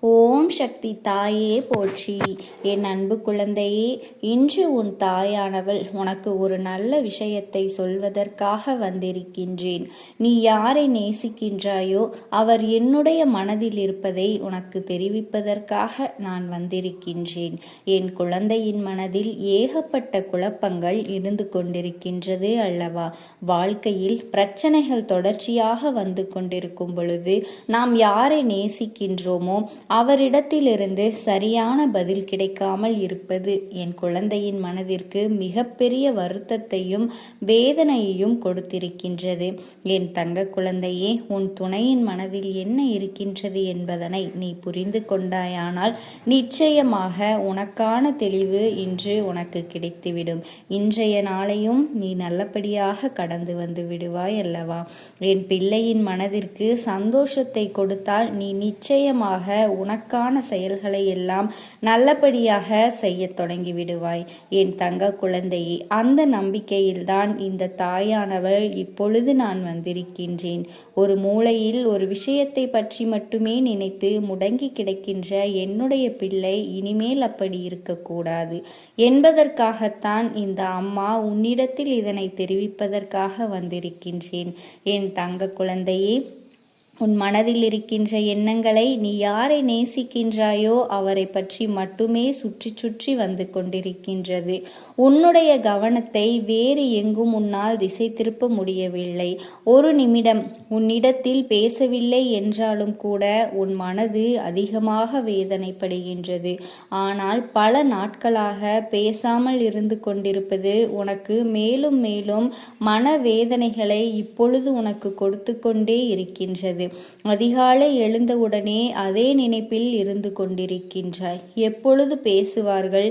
ஓம் சக்தி தாயே போற்றி. என் அன்பு குழந்தையே, இன்று உன் தாயானவள் உனக்கு ஒரு நல்ல விஷயத்தை சொல்வதற்காக வந்திருக்கின்றேன். நீ யாரை நேசிக்கின்றாயோ அவர் என்னுடைய மனதில் இருப்பதை உனக்கு தெரிவிப்பதற்காக நான் வந்திருக்கின்றேன். என் குழந்தையின் மனதில் ஏகப்பட்ட குழப்பங்கள் இருந்து கொண்டிருக்கின்றது அல்லவா? வாழ்க்கையில் பிரச்சனைகள் தொடர்ச்சியாக வந்து கொண்டிருக்கும் பொழுது நாம் யாரை நேசிக்கின்றோமோ அவரிடத்திலிருந்து சரியான பதில் கிடைக்காமல் இருப்பது என் குழந்தையின் மனதிற்கு மிகப்பெரிய வருத்தத்தையும் வேதனையையும் கொடுத்திருக்கின்றது. என் தங்க குழந்தையே, உன் துணையின் மனதில் என்ன இருக்கின்றது என்பதனை நீ புரிந்து கொண்டாயானால் நிச்சயமாக உனக்கான தெளிவு இன்று உனக்கு கிடைத்துவிடும். இன்றைய நாளையும் நீ நல்லபடியாக கடந்து வந்து விடுவாய் அல்லவா? என் பிள்ளையின் மனதிற்கு சந்தோஷத்தை கொடுத்தால் நீ நிச்சயமாக உனக்கான செயல்களை எல்லாம் நல்லபடியாக செய்ய தொடங்கி விடுவாய். என் தங்க குழந்தையே, அந்த நம்பிக்கையில்தான் இந்த தாயானவள் இப்பொழுது நான் வந்திருக்கின்றேன். ஒரு மூலையில் ஒரு விஷயத்தை பற்றி மட்டுமே நினைத்து முடங்கி கிடக்கின்ற என்னுடைய பிள்ளை இனிமேல் அப்படி இருக்கக்கூடாது என்பதற்காகத்தான் இந்த அம்மா உன்னிடத்தில் இதனை தெரிவிப்பதற்காக வந்திருக்கின்றேன். என் தங்க குழந்தையே, உன் மனதில் இருக்கின்ற எண்ணங்களை நீ யாரை நேசிக்கின்றாயோ அவரை பற்றி மட்டுமே சுற்றி சுற்றி வந்து கொண்டிருக்கின்றது. உன்னுடைய கவனத்தை வேறு எங்கும் உன்னால் திசை திருப்ப முடியவில்லை. ஒரு நிமிடம் உன்னிடத்தில் பேசவில்லை என்றாலும் கூட உன் மனது அதிகமாக வேதனைப்படுகின்றது. ஆனால் பல நாட்களாக பேசாமல் இருந்து கொண்டிருப்பது உனக்கு மேலும் மேலும் மனவேதனைகளை இப்பொழுது உனக்கு கொடுத்து கொண்டே இருக்கின்றது. அதிகாலை எழுந்தவுடனே அதே நினைப்பில் இருந்து கொண்டிருக்கின்றாய். எப்பொழுது பேசுவார்கள்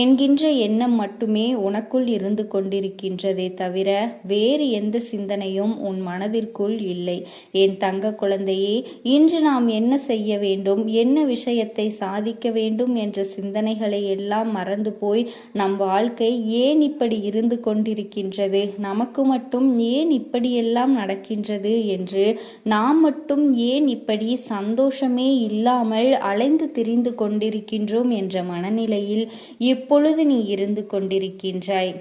என்கின்ற எண்ணம் மட்டுமே உனக்குள் இருந்து கொண்டிருக்கின்றதே தவிர வேறு எந்த சிந்தனையும் உன் மனதிற்குள் இல்லை. என் தங்க குழந்தையே, இன்று நாம் என்ன செய்ய வேண்டும், என்ன விஷயத்தை சாதிக்க வேண்டும் என்ற சிந்தனைகளை எல்லாம் மறந்து போய் நம் வாழ்க்கை ஏன் இப்படி இருந்து கொண்டிருக்கின்றது, நமக்கு மட்டும் ஏன் இப்படியெல்லாம் நடக்கின்றது என்று, நாம் மட்டும் ஏன் இப்படி சந்தோஷமே இல்லாமல் அலைந்து திரிந்து கொண்டிருக்கின்றோம் என்ற மனநிலையில் இப்பொழுது நீ இருந்து கொண்டிருக்கின்றாய்.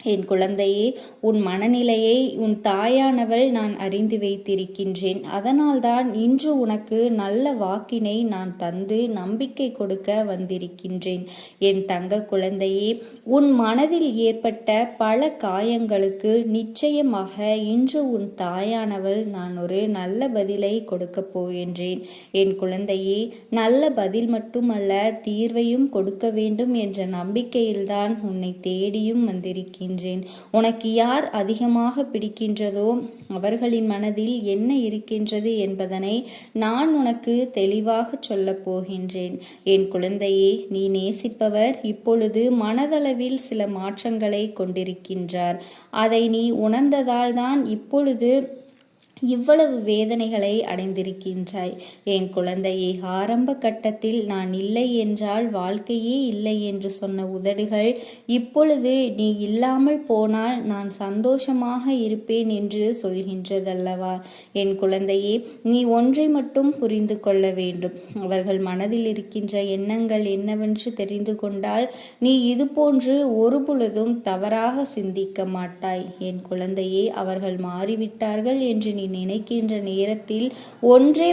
என் குழந்தையே, உன் மனநிலையை உன் தாயானவள் நான் அறிந்து வைத்திருக்கின்றேன். அதனால்தான் இன்று உனக்கு நல்ல வாக்கினை நான் தந்து நம்பிக்கை கொடுக்க வந்திருக்கின்றேன். என் தங்க குழந்தையே, உன் மனதில் ஏற்பட்ட பல காயங்களுக்கு நிச்சயமாக இன்று உன் தாயானவள் நான் ஒரு நல்ல பதிலை கொடுக்க போகின்றேன். என் குழந்தையே, நல்ல பதில் மட்டுமல்ல, தீர்வையும் கொடுக்க வேண்டும் என்ற நம்பிக்கையில்தான் உன்னை தேடியும் வந்திருக்கின்றேன். உனக்கு யார் அதிகமாக பிடிக்கின்றதோ அவர்களின் மனதில் என்ன இருக்கின்றது என்பதனை நான் உனக்கு தெளிவாக சொல்ல போகின்றேன். என் குழந்தையே, நீ நேசிப்பவர் இப்பொழுது மனதளவில் சில மாற்றங்களை கொண்டிருக்கின்றார். அதை நீ உணர்ந்ததால் தான் இப்பொழுது இவ்வளவு வேதனைகளை அடைந்திருக்கின்றாய். என் குழந்தையை, ஆரம்ப கட்டத்தில் நான் இல்லை என்றால் வாழ்க்கையே இல்லை என்று சொன்ன உதடுகள் இப்பொழுது நீ இல்லாமல் போனால் நான் சந்தோஷமாக இருப்பேன் என்று சொல்கின்றதல்லவா? என் குழந்தையே, நீ ஒன்றை மட்டும் புரிந்து கொள்ள வேண்டும். அவர்கள் மனதில் இருக்கின்ற எண்ணங்கள் என்னவென்று தெரிந்து கொண்டால் நீ இது போன்று ஒரு பொழுதும் தவறாக சிந்திக்க மாட்டாய். என் குழந்தையே, அவர்கள் மாறிவிட்டார்கள் என்று நீ நினைக்கின்ற நேரத்தில் ஒன்றை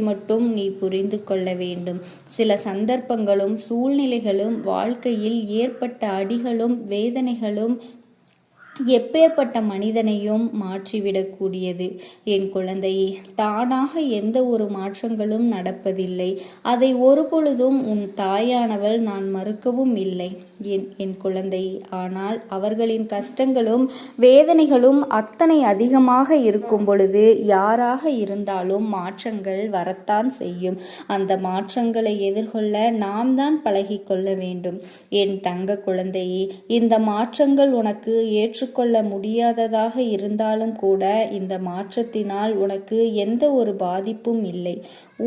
மட்டும் நீ புரிந்து கொள்ள வேண்டும். சில சந்தர்ப்பங்களும் சூழ்நிலைகளும் வாழ்க்கையில் ஏற்பட்ட அடிகளும் வேதனைகளும் எப்பேற்பட்ட மனிதனையும் மாற்றிவிடக்கூடியது. என் குழந்தையே, தானாக எந்த ஒரு மாற்றங்களும் நடப்பதில்லை. அதை ஒரு பொழுதும் உன் தாயானவள் நான் மறுக்கவும் இல்லை என் குழந்தையே. ஆனால் அவர்களின் கஷ்டங்களும் வேதனைகளும் அத்தனை அதிகமாக இருக்கும் பொழுது யாராக இருந்தாலும் மாற்றங்கள் வரத்தான் செய்யும். அந்த மாற்றங்களை எதிர்கொள்ள நாம் தான் பழகி கொள்ள வேண்டும். என் தங்க குழந்தையே, இந்த மாற்றங்கள் உனக்கு ஏற்றுக்கொள்ள முடியாததாக இருந்தாலும் கூட இந்த மாற்றத்தினால் உனக்கு எந்த ஒரு பாதிப்பும் இல்லை.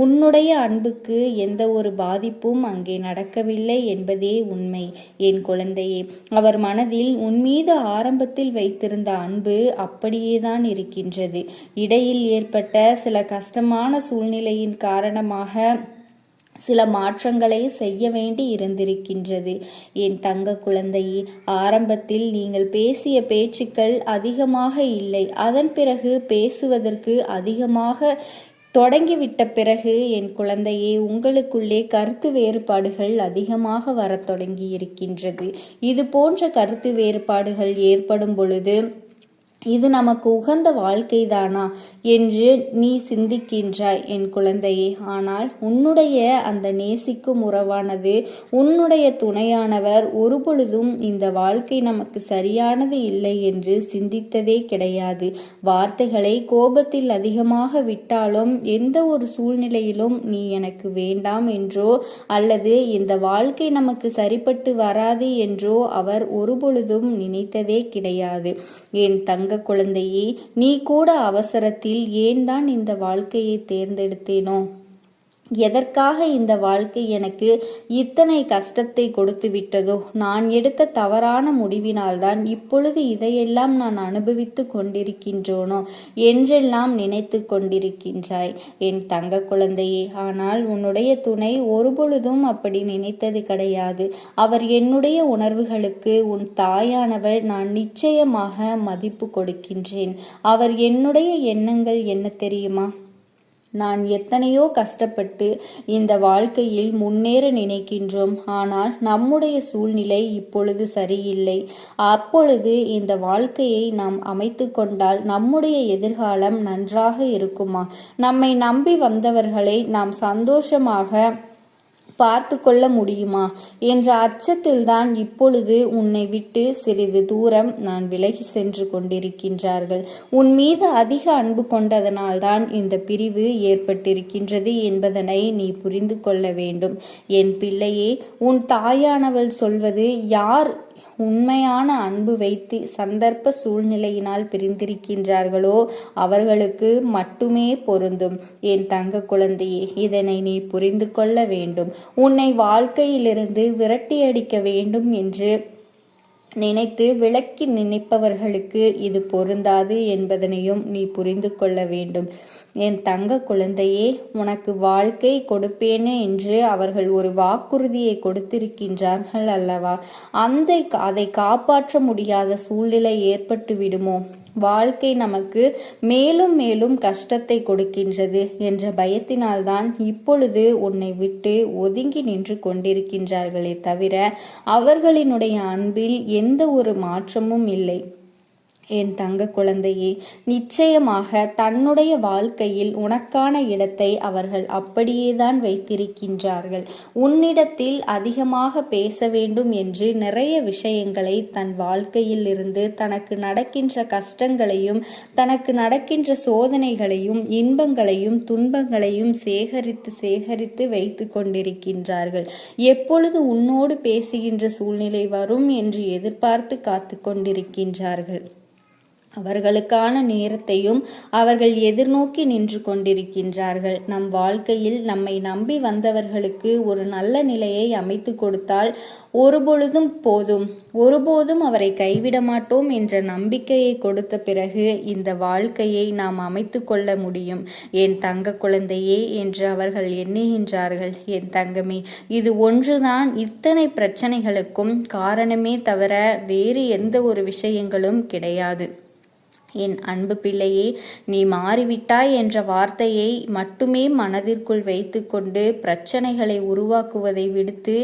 உன்னுடைய அன்புக்கு எந்த ஒரு பாதிப்பும் அங்கே நடக்கவில்லை என்பதே உண்மை. என் குழந்தையே, அவர் மனதில் உன்மீது ஆரம்பத்தில் வைத்திருந்த அன்பு அப்படியேதான் இருக்கின்றது. இடையில் ஏற்பட்ட சில கஷ்டமான சூழ்நிலையின் காரணமாக சில மாற்றங்களை செய்ய வேண்டி இருந்திருக்கின்றது. என் தங்க குழந்தையே, ஆரம்பத்தில் நீங்கள் பேசிய பேச்சுக்கள் அதிகமாக இல்லை. அதன் பிறகு பேசுவதற்கு அதிகமாக தொடங்கிவிட்ட பிறகு என் குழந்தையே, உங்களுக்குள்ளே கருத்து வேறுபாடுகள் அதிகமாக வரத் தொடங்கி இருக்கின்றது. இது போன்ற கருத்து வேறுபாடுகள் ஏற்படும் பொழுது இது நமக்கு உகந்த வாழ்க்கைதானா என்று நீ சிந்திக்கின்றாய் என் குழந்தையே. ஆனால் உன்னுடைய அந்த நேசிக்கும் உறவானது, உன்னுடைய துணையானவர் ஒருபொழுதும் இந்த வாழ்க்கை நமக்கு சரியானது இல்லை என்று சிந்தித்ததே கிடையாது. வார்த்தைகளை கோபத்தில் அதிகமாக விட்டாலும் எந்த ஒரு சூழ்நிலையிலும் நீ எனக்கு வேண்டாம் என்றோ அல்லது இந்த வாழ்க்கை நமக்கு சரிப்பட்டு வராது என்றோ அவர் ஒருபொழுதும் நினைத்ததே கிடையாது. என் தங்க குழந்தையே, நீ கூட அவசரத்தில் ஏன் தான் இந்த வாழ்க்கையை தேர்ந்தெடுத்தேனோ, எதற்காக இந்த வாழ்க்கை எனக்கு இத்தனை கஷ்டத்தை கொடுத்து விட்டதோ, நான் எடுத்த தவறான முடிவினால்தான் இப்பொழுது இதையெல்லாம் நான் அனுபவித்து கொண்டிருக்கின்றோனோ என்றெல்லாம் நினைத்து கொண்டிருக்கின்றாய் என் தங்க குழந்தையே. ஆனால் உன்னுடைய துணை ஒருபொழுதும் அப்படி நினைத்தது கிடையாது. அவர் என்னுடைய உணர்வுகளுக்கு உன் தாயானவள் நான் நிச்சயமாக மதிப்பு கொடுக்கின்றேன். அவர் என்னுடைய எண்ணங்கள் என்ன தெரியுமா? நான் எத்தனையோ கஷ்டப்பட்டு இந்த வாழ்க்கையில் முன்னேற நினைக்கின்றோம். ஆனால் நம்முடைய சூழ்நிலை இப்பொழுது சரியில்லை. அப்பொழுது இந்த வாழ்க்கையை நாம் அமைத்து கொண்டால் நம்முடைய எதிர்காலம் நன்றாக இருக்குமா? நம்மை நம்பி வந்தவர்களை நாம் சந்தோஷமாக பார்த்து கொள்ள முடியுமா என்ற அச்சத்தில்தான் இப்பொழுது உன்னை விட்டு சிறிது தூரம் நான் விலகி சென்று கொண்டிருக்கின்றார்கள். உன் மீது அதிக அன்பு கொண்டதனால்தான் இந்த பிரிவு ஏற்பட்டிருக்கின்றது என்பதனை நீ புரிந்து கொள்ள வேண்டும் என் பிள்ளையே. உன் தாயானவள் சொல்வது யார் உண்மையான அன்பு வைத்து சந்தர்ப்ப சூழ்நிலையினால் பிரிந்திருக்கின்றார்களோ அவர்களுக்கு மட்டுமே பொருந்தும் என் தங்க குழந்தையே. இதனை நீ புரிந்து கொள்ள வேண்டும். உன்னை வாழ்க்கையிலிருந்து விரட்டியடிக்க வேண்டும் என்று நினைத்து விலக்கி நினைப்பவர்களுக்கு இது பொருந்தாது என்பதனையும் நீ புரிந்து கொள்ள வேண்டும் என் தங்க குழந்தையே. உனக்கு வாழ்க்கை கொடுப்பேனே என்று அவர்கள் ஒரு வாக்குறுதியை கொடுத்திருக்கின்றார்கள் அல்லவா? அதை காப்பாற்ற முடியாத சூழ்நிலை ஏற்பட்டு விடுமோ? வாழ்க்கை நமக்கு மேலும் மேலும் கஷ்டத்தை கொடுக்கின்றது என்ற பயத்தினால்தான் இப்பொழுது உன்னை விட்டு ஒதுங்கி நின்று கொண்டிருக்கின்றார்களே தவிர அவர்களினுடைய அன்பில் எந்த ஒரு மாற்றமும் இல்லை என் தங்க குழந்தையே. நிச்சயமாக தன்னுடைய வாழ்க்கையில் உனக்கான இடத்தை அவர்கள் அப்படியேதான் வைத்திருக்கின்றார்கள். உன்னிடத்தில் அதிகமாக பேச வேண்டும் என்று நிறைய விஷயங்களை தன் வாழ்க்கையில் இருந்து தனக்கு நடக்கின்ற கஷ்டங்களையும் தனக்கு நடக்கின்ற சோதனைகளையும் இன்பங்களையும் துன்பங்களையும் சேகரித்து சேகரித்து வைத்து கொண்டிருக்கின்றார்கள். எப்பொழுது உன்னோடு பேசுகின்ற சூழ்நிலை வரும் என்று எதிர்பார்த்து காத்து கொண்டிருக்கின்றார்கள். அவர்களுக்கான நேரத்தையும் அவர்கள் எதிர்நோக்கி நின்று கொண்டிருக்கின்றார்கள். நம் வாழ்க்கையில் நம்மை நம்பி வந்தவர்களுக்கு ஒரு நல்ல நிலையை அமைத்து கொடுத்தால் ஒருபொழுதும் போதும், ஒருபோதும் அவரை கைவிட மாட்டோம் என்ற நம்பிக்கையை கொடுத்த பிறகு இந்த வாழ்க்கையை நாம் அமைத்து கொள்ள முடியும் என் தங்க குழந்தையே என்று அவர்கள் எண்ணுகின்றார்கள். என் தங்கமே, இது ஒன்றுதான் இத்தனை பிரச்சனைகளுக்கும் காரணமே தவிர வேறு எந்த ஒரு விஷயங்களும் கிடையாது. என் அன்பு பிள்ளையே, நீ மாறிவிட்டாய் என்ற வார்த்தையை மட்டுமே மனதிற்குள் வைத்துக்கொண்டு பிரச்சனைகளை உருவாக்குவதை விடுத்து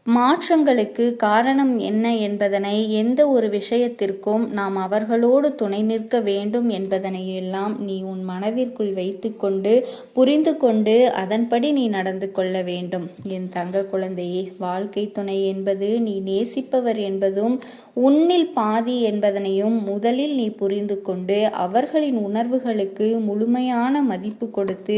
மாற்றங்களுக்கு காரணம் என்ன என்பதனை, எந்த ஒரு விஷயத்திற்கும் நாம் அவர்களோடு துணை நிற்க வேண்டும் என்பதனை எல்லாம் நீ உன் மனதிற்குள் வைத்து கொண்டு புரிந்து கொண்டு அதன்படி நீ நடந்து கொள்ள வேண்டும் என் தங்க குழந்தையே. வாழ்க்கை துணை என்பது நீ நேசிப்பவர் என்பதும் உன்னில் பாதி என்பதனையும் முதலில் நீ புரிந்து கொண்டு அவர்களின் உணர்வுகளுக்கு முழுமையான மதிப்பு கொடுத்து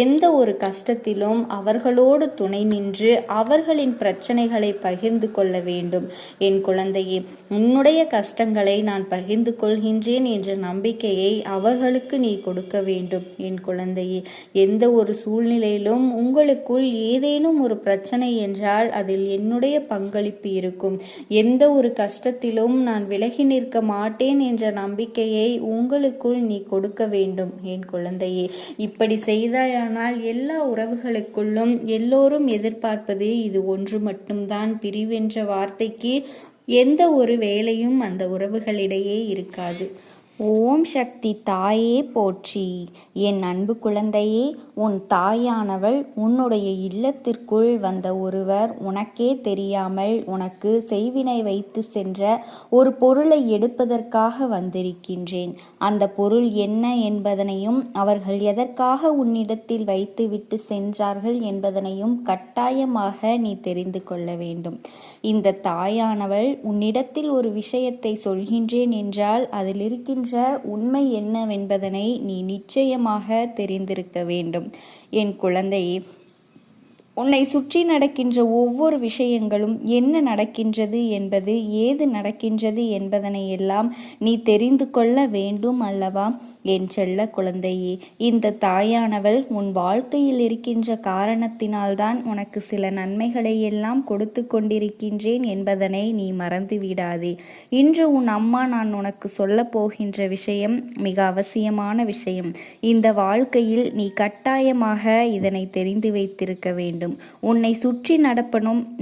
எந்த ஒரு கஷ்டத்திலும் அவர்களோடு துணை நின்று அவர்களின் பிரச்சனைகளை பகிர்ந்து கொள்ள வேண்டும் என் குழந்தையே. உன்னுடைய கஷ்டங்களை நான் பகிர்ந்து கொள்கின்றேன் என்ற நம்பிக்கையை அவர்களுக்கு நீ கொடுக்க வேண்டும் என் குழந்தையே. எந்த ஒரு சூழ்நிலையிலும் உங்களுக்குள் ஏதேனும் ஒரு பிரச்சனை என்றால் அதில் என்னுடைய பங்களிப்பு இருக்கும். எந்த ஒரு கஷ்டத்தை கஷ்டத்திலும் நான் விலகி நிற்க மாட்டேன் என்ற நம்பிக்கையை உங்களுக்குள் நீ கொடுக்க வேண்டும் என் குழந்தையே. இப்படி செய்தாயானால் எல்லா உறவுகளுக்குள்ளும் எல்லோரும் எதிர்பார்ப்பது இது ஒன்று மட்டும்தான். பிரிவென்ற வார்த்தைக்கு எந்த ஒரு வேலையும் அந்த உறவுகளிடையே இருக்காது. ஓம் சக்தி தாயே போற்றி. என் அன்பு குழந்தையே, உன் தாயானவள் உன்னுடைய இல்லத்திற்குள் வந்த ஒருவர் உனக்கே தெரியாமல் உனக்கு செய்வினை வைத்து சென்ற ஒரு பொருளை எடுப்பதற்காக வந்திருக்கின்றேன். அந்த பொருள் என்ன என்பதனையும் அவர்கள் எதற்காக உன்னிடத்தில் வைத்துவிட்டு சென்றார்கள் என்பதனையும் கட்டாயமாக நீ தெரிந்து கொள்ள வேண்டும். இந்த தாயானவள் உன்னிடத்தில் ஒரு விஷயத்தை சொல்கின்றேன் என்றால் அதில் இருக்கின்ற உண்மை என்னவென்பதனை நீ நிச்சயமாக தெரிந்திருக்க வேண்டும். என் குழந்தையே, உன்னை சுற்றி நடக்கின்ற ஒவ்வொரு விஷயங்களும் என்ன நடக்கின்றது என்பது, ஏது நடக்கின்றது என்பதனை எல்லாம் நீ தெரிந்து கொள்ள வேண்டும் அல்லவா என் செல்ல குழந்தையே. இந்த தாயானவள் உன் வாழ்க்கையில் இருக்கின்ற காரணத்தினால்தான் உனக்கு சில நன்மைகளை எல்லாம் கொடுத்து கொண்டிருக்கின்றேன் என்பதனை நீ மறந்து விடாதே. இன்று உன் அம்மா நான் உனக்கு சொல்ல போகின்ற விஷயம் மிக அவசியமான விஷயம். இந்த வாழ்க்கையில் நீ கட்டாயமாக இதனை தெரிந்து வைத்திருக்க வேண்டும். உன்னை சுற்றி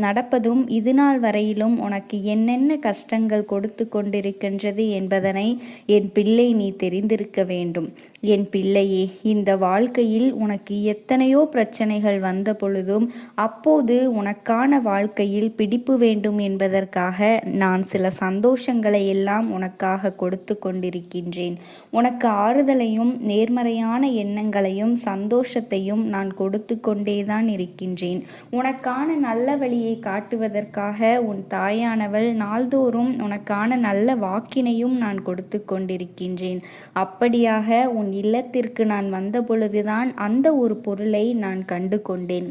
நடப்பதும் இதுநாள் வரையிலும் உனக்கு என்னென்ன கஷ்டங்கள் கொடுத்து கொண்டிருக்கின்றது என்பதனை என் பிள்ளை நீ தெரிந்திருக்க வேண்டும். என் பிள்ளையே, இந்த வாழ்க்கையில் உனக்கு எத்தனையோ பிரச்சனைகள் வந்த பொழுதும் அப்போது உனக்கான வாழ்க்கையில் பிடிப்பு வேண்டும் என்பதற்காக நான் சில சந்தோஷங்களை எல்லாம் உனக்காக கொடுத்து கொண்டிருக்கின்றேன். உனக்கு ஆறுதலையும் நேர்மறையான எண்ணங்களையும் சந்தோஷத்தையும் நான் கொடுத்து கொண்டேதான் இருக்கின்றேன். உனக்கான நல்ல வழியை காட்டுவதற்காக உன் தாயானவள் நாள்தோறும் உனக்கான நல்ல வாக்கினையும் நான் கொடுத்து கொண்டிருக்கின்றேன். அப்படியாக உன் இல்லத்திற்கு நான் வந்த பொழுதுதான் அந்த ஒரு பொருளை நான் கண்டு கொண்டேன்.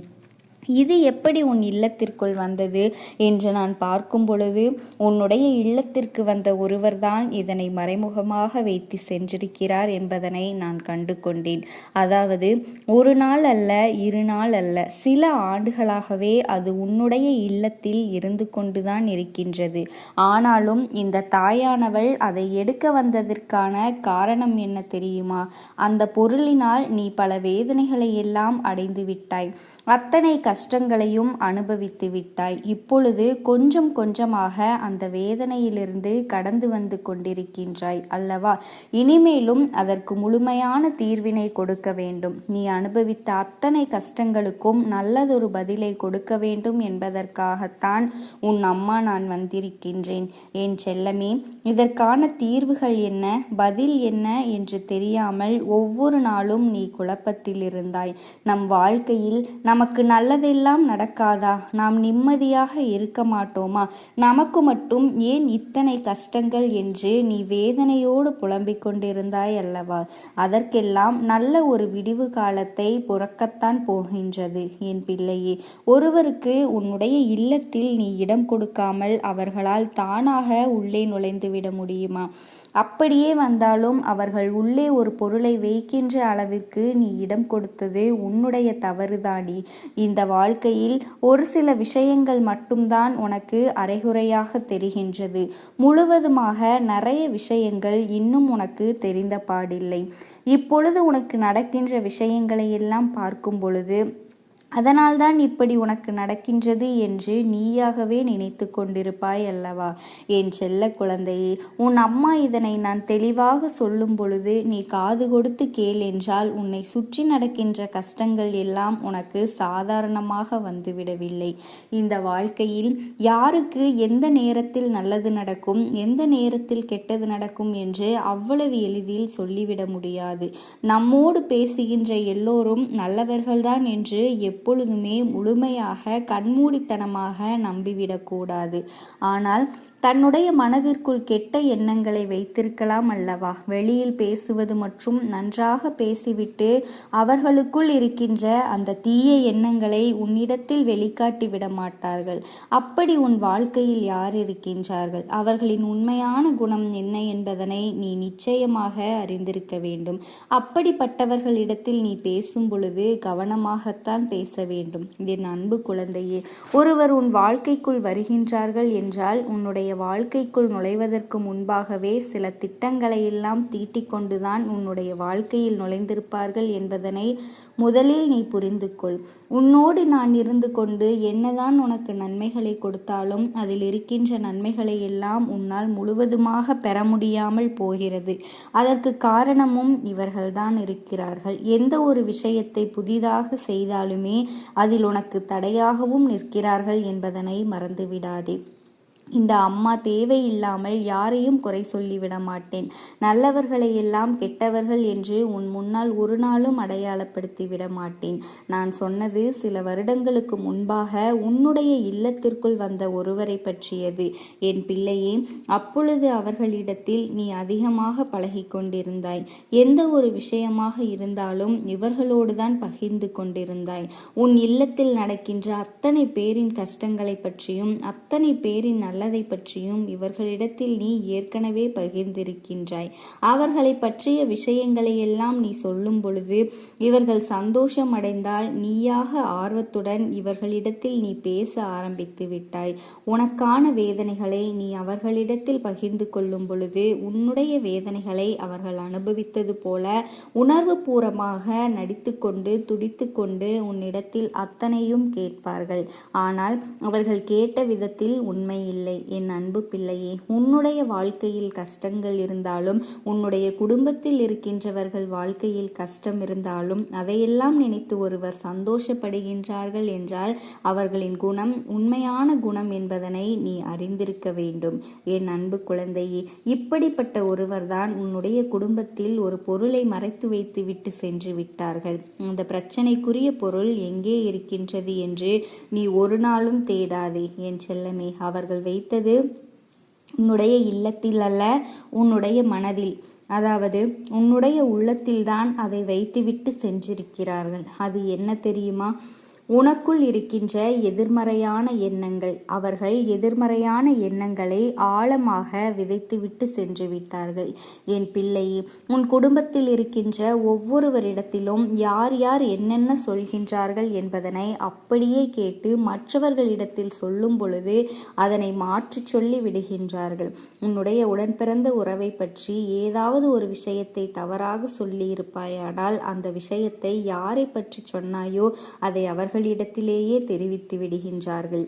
இது எப்படி உன் இல்லத்திற்குள் வந்தது என்று நான் பார்க்கும் பொழுது உன்னுடைய இல்லத்திற்கு வந்த ஒருவர்தான் இதனை மறைமுகமாக வைத்து சென்றிருக்கிறார் என்பதனை நான் கண்டு கொண்டேன். அதாவது ஒரு நாள் அல்ல, 2 நாள் அல்ல, சில ஆண்டுகளாகவே அது உன்னுடைய இல்லத்தில் இருந்து கொண்டுதான் இருக்கின்றது. ஆனாலும் இந்த தாயானவள் அதை எடுக்க வந்ததற்கான காரணம் என்ன தெரியுமா? அந்த பொருளினால் நீ பல வேதனைகளை எல்லாம் அடைந்து விட்டாய். அத்தனை கஷ்டங்களையும் அனுபவித்து விட்டாய். இப்பொழுது கொஞ்சம் கொஞ்சமாக அந்த வேதனையிலிருந்து கடந்து வந்து கொண்டிருக்கின்றாய் அல்லவா? இனிமேலும் அதற்கு முழுமையான தீர்வினை கொடுக்க வேண்டும். நீ அனுபவித்த அத்தனை கஷ்டங்களுக்கும் நல்லதொரு பதிலை கொடுக்க வேண்டும் என்பதற்காகத்தான் உன் அம்மா நான் வந்திருக்கின்றேன். என் செல்லமே, இதற்கான தீர்வுகள் என்ன, பதில் என்ன என்று தெரியாமல் ஒவ்வொரு நாளும் நீ குழப்பத்தில் இருந்தாய். நம் வாழ்க்கையில் நமக்கு நல்லதெல்லாம் நடக்காதா? நாம் நிம்மதியாக இருக்க மாட்டோமா? நமக்கு மட்டும் ஏன் இத்தனை கஷ்டங்கள் என்று நீ வேதனையோடு புலம்பிக் கொண்டிருந்தாய் அல்லவா? அதற்கெல்லாம் நல்ல ஒரு விடிவு காலத்தை புறக்கத்தான் போகின்றது என் பிள்ளையே. ஒருவருக்கு உன்னுடைய இல்லத்தில் நீ இடம் கொடுக்காமல் அவர்களால் தானாக உள்ளே நுழைந்து விட முடியுமா? அப்படியே வந்தாலும் அவர்கள் உள்ளே ஒரு பொருளை வைக்கின்ற அளவிற்கு நீ இடம் கொடுத்தது உன்னுடைய தவறுதாடி. இந்த வாழ்க்கையில் ஒரு சில விஷயங்கள் மட்டும்தான் உனக்கு அரைகுறையாக தெரிகின்றது. முழுவதுமாக நிறைய விஷயங்கள் இன்னும் உனக்கு தெரிந்த பாடில்லை. இப்பொழுது உனக்கு நடக்கின்ற விஷயங்களை எல்லாம் பார்க்கும் பொழுது அதனால்தான் இப்படி உனக்கு நடக்கின்றது என்று நீயாகவே நினைத்து கொண்டிருப்பாய் அல்லவா? என் செல்ல குழந்தையே, உன் அம்மா இதனை நான் தெளிவாக சொல்லும் பொழுது நீ காது கொடுத்து கேள் என்றால் உன்னை சுற்றி நடக்கின்ற கஷ்டங்கள் எல்லாம் உனக்கு சாதாரணமாக வந்துவிடவில்லை. இந்த வாழ்க்கையில் யாருக்கு எந்த நேரத்தில் நல்லது நடக்கும், எந்த நேரத்தில் கெட்டது நடக்கும் என்று அவ்வளவு எளிதில் சொல்லிவிட முடியாது. நம்மோடு பேசுகின்ற எல்லோரும் நல்லவர்கள்தான் என்று எப்பொழுதுமே முழுமையாக கண்மூடித்தனமாக நம்பிவிடக்கூடாது. ஆனால் தன்னுடைய மனதிற்குள் கெட்ட எண்ணங்களை வைத்திருக்கலாம் அல்லவா? வெளியில் பேசுவது மற்றும் நன்றாக பேசிவிட்டு அவர்களுக்குள் இருக்கின்ற அந்த தீய எண்ணங்களை உன்னிடத்தில் வெளிக்காட்டி விட மாட்டார்கள். அப்படி உன் வாழ்க்கையில் யார் இருக்கின்றார்கள்? அவர்களின் உண்மையான குணம் என்ன என்பதனை நீ நிச்சயமாக அறிந்திருக்க வேண்டும். அப்படிப்பட்டவர்களிடத்தில் நீ பேசும் பொழுது கவனமாகத்தான் பேச வேண்டும். என் அன்பு குழந்தையே, ஒருவர் உன் வாழ்க்கைக்குள் வருகின்றார்கள் என்றால் உன்னுடைய வாழ்க்கைக்குள் நுழைவதற்கு முன்பாகவே சில திட்டங்களை எல்லாம் தீட்டிக் கொண்டுதான் உன்னுடைய வாழ்க்கையில் நுழைந்திருப்பார்கள் என்பதனை முதலில் நீ புரிந்து கொள். உன்னோடு நான் இருந்து கொண்டு என்னதான் உனக்கு நன்மைகளை கொடுத்தாலும் அதில் இருக்கின்ற நன்மைகளை எல்லாம் உன்னால் முழுவதுமாக பெற முடியாமல் போகிறது. அதற்கு காரணமும் இவர்கள்தான் இருக்கிறார்கள். எந்த ஒரு விஷயத்தை புதிதாக செய்தாலுமே அதில் உனக்கு தடையாகவும் நிற்கிறார்கள் என்பதனை மறந்துவிடாதே. இந்த அம்மா தேவையில்லாமல் யாரையும் குறை சொல்லிவிட மாட்டேன். நல்லவர்களை எல்லாம் கெட்டவர்கள் என்று உன் முன்னால் ஒரு நாளும் அடையாளப்படுத்தி விட மாட்டேன். நான் சொன்னது சில வருடங்களுக்கு முன்பாக உன்னுடைய இல்லத்திற்குள் வந்த ஒருவரை பற்றியது என் பிள்ளையே. அப்பொழுது அவர்களிடத்தில் நீ அதிகமாக பழகி கொண்டிருந்தாய். எந்த ஒரு விஷயமாக இருந்தாலும் இவர்களோடுதான் பகிர்ந்து கொண்டிருந்தாய். உன் இல்லத்தில் நடக்கின்ற அத்தனை பேரின் கஷ்டங்களை பற்றியும் அத்தனை பேரின் நல்லதை பற்றியும் இவர்களிடத்தில் நீ ஏற்கனவே பகிர்ந்திருக்கின்றாய். அவர்களை பற்றிய விஷயங்களை எல்லாம் நீ சொல்லும் பொழுது இவர்கள் சந்தோஷம் அடைந்தால் நீயாக ஆர்வத்துடன் இவர்களிடத்தில் நீ பேச ஆரம்பித்து விட்டாய். உனக்கான வேதனைகளை நீ அவர்களிடத்தில் பகிர்ந்து கொள்ளும் பொழுது உன்னுடைய வேதனைகளை அவர்கள் அனுபவித்தது போல உணர்வு பூர்வமாக நடித்து கொண்டு துடித்து கொண்டு உன்னிடத்தில் அத்தனையும் கேட்பார்கள். ஆனால் அவர்கள் கேட்ட விதத்தில் உண்மை இல்லை. என் அன்பு பிள்ளையே, உன்னுடைய வாழ்க்கையில் கஷ்டங்கள் இருந்தாலும் உன்னுடைய குடும்பத்தில் இருக்கின்றவர்கள் வாழ்க்கையில் கஷ்டம் இருந்தாலும் அதையெல்லாம் நினைத்து ஒருவர் சந்தோஷப்படுகின்றார்கள் என்றால் அவர்களின் குணம் உண்மையான குணம் என்பதனை நீ அறிந்திருக்க வேண்டும். என் அன்பு குழந்தையே, இப்படிப்பட்ட ஒருவர்தான் உன்னுடைய குடும்பத்தில் ஒரு பொருளை மறைத்து வைத்து விட்டு சென்று விட்டார்கள். அந்த பிரச்சனைக்குரிய பொருள் எங்கே இருக்கின்றது என்று நீ ஒரு நாளும் தேடாதே என் செல்லமே. அவர்கள் வைத்தது உன்னுடைய இல்லத்தில் அல்ல, உன்னுடைய மனதில், அதாவது உன்னுடைய உள்ளத்தில்தான் அதை வைத்துவிட்டு சென்றிருக்கிறார்கள். அது என்ன தெரியுமா? உனக்குள் இருக்கின்ற எதிர்மறையான எண்ணங்கள். அவர்கள் எதிர்மறையான எண்ணங்களை ஆழமாக விதைத்துவிட்டு சென்று விட்டார்கள். என் பிள்ளையே, உன் குடும்பத்தில் இருக்கின்ற ஒவ்வொருவரிடத்திலும் யார் யார் என்னென்ன சொல்கின்றார்கள் என்பதனை அப்படியே கேட்டு மற்றவர்களிடத்தில் சொல்லும் பொழுது அதனை மாற்றி சொல்லி விடுகின்றார்கள். உன்னுடைய உடன் பிறந்த உறவை பற்றி ஏதாவது ஒரு விஷயத்தை தவறாக சொல்லி இருப்பாயானால் அந்த விஷயத்தை யாரை பற்றி சொன்னாயோ அதை அவர்களிடத்திலேயே தெரிவித்து விடுகின்றார்கள்.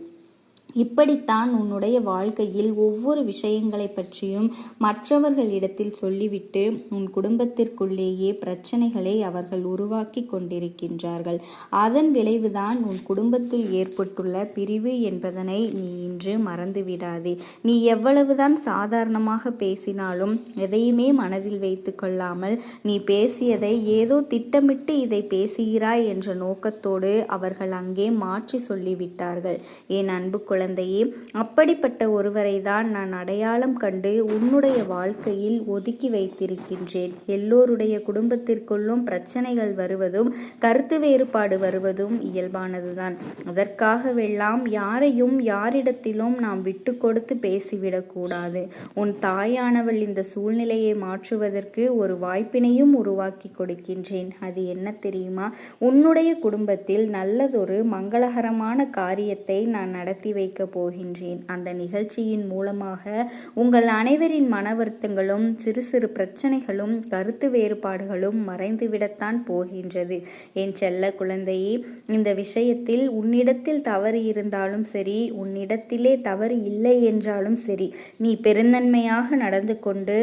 இப்படித்தான் உன்னுடைய வாழ்க்கையில் ஒவ்வொரு விஷயங்களை பற்றியும் மற்றவர்களிடத்தில் சொல்லிவிட்டு உன் குடும்பத்திற்குள்ளேயே பிரச்சனைகளை அவர்கள் உருவாக்கி கொண்டிருக்கின்றார்கள். அதன் விளைவுதான் உன் குடும்பத்தில் ஏற்பட்டுள்ள பிரிவு என்பதனை நீ இன்று மறந்துவிடாதே. நீ எவ்வளவுதான் சாதாரணமாக பேசினாலும் எதையுமே மனதில் வைத்து கொள்ளாமல் நீ பேசியதை ஏதோ திட்டமிட்டு இதை பேசுகிறாய் என்ற நோக்கத்தோடு அவர்கள் அங்கே மாற்றி சொல்லிவிட்டார்கள். என் அன்பு குழந்தையே, அப்படிப்பட்ட ஒருவரை தான் நான் அடையாளம் கண்டு உன்னுடைய வாழ்க்கையில் ஒதுக்கி வைத்திருக்கின்றேன். எல்லோருடைய குடும்பத்திற்குள்ளும் பிரச்சனைகள் வருவதும் கருத்து வேறுபாடு வருவதும் இயல்பானதுதான். அதற்காகவெல்லாம் யாரையும் யாரிடத்திலும் நாம் விட்டு கொடுத்து பேசிவிடக்கூடாது. உன் தாயானவள் இந்த சூழ்நிலையை மாற்றுவதற்கு ஒரு வாய்ப்பினையும் உருவாக்கி கொடுக்கின்றேன். அது என்ன தெரியுமா? உன்னுடைய குடும்பத்தில் நல்லதொரு மங்களகரமான காரியத்தை நான் நடத்தி வைக்க போகின்றேன். அந்த நிகழ்ச்சியின் மூலமாக உங்கள் அனைவரின் மன வருத்தங்களும் சிறு சிறு பிரச்சனைகளும் கருத்து வேறுபாடுகளும் மறைந்துவிடத்தான் போகின்றது. என் செல்ல குழந்தையே, இந்த விஷயத்தில் உன்னிடத்தில் தவறு இருந்தாலும் சரி, உன்னிடத்திலே தவறு இல்லை என்றாலும் சரி, நீ பெருந்தன்மையாக நடந்து கொண்டு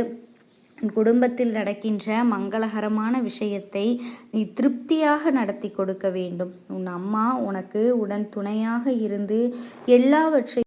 குடும்பத்தில் நடக்கின்ற மங்களகரமான விஷயத்தை நீ திருப்தியாக நடத்தி கொடுக்க வேண்டும். உன் அம்மா உனக்கு உடன் துணையாக இருந்து எல்லாவற்றையும்